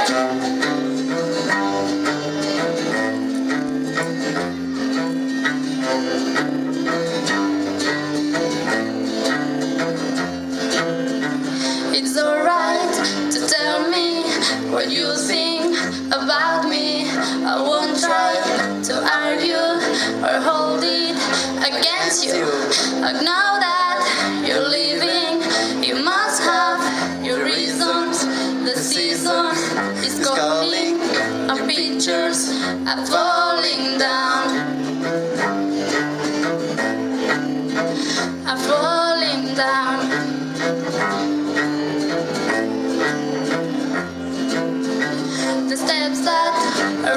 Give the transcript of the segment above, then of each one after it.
It's alright to tell me what you think about me. I won't try to argue or hold it against you. I know that you're leaving, you must have your reasons. The season is calling, our pictures are falling down, are falling down. The steps that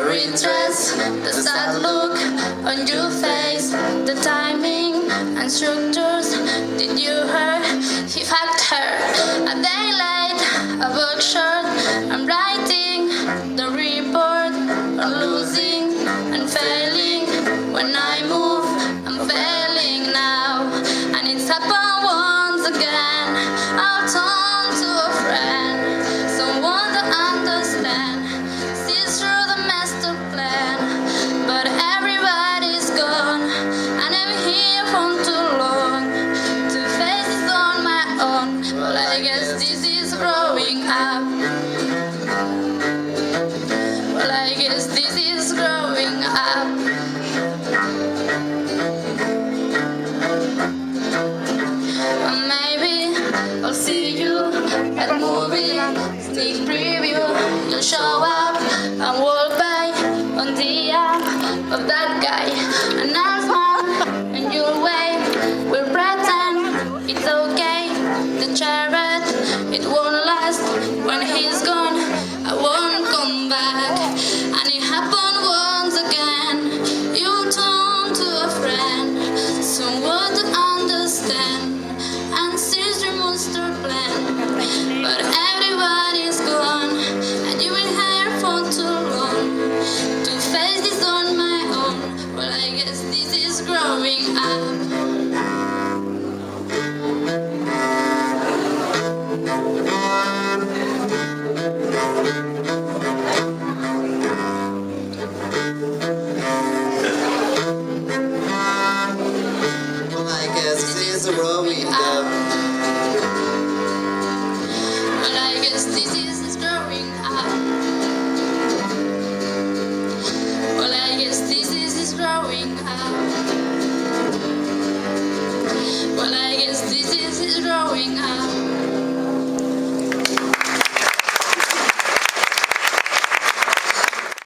retrace the sad look on your face, the timing and structures. Did you hear? He fucked her a day late, a book short. I'm writing the report on losing and failing. When I move, I'm failing now, and it's happened once again. I'll turn to a friend, someone that understands, sees through the master plan. But everybody's gone, and I'm here for too long to face it on my own. Well, I guess this is growing up. Well, I guess this is growing up. Maybe I'll see you at movie sneak preview. You'll show up and walk by on the app of that guy, and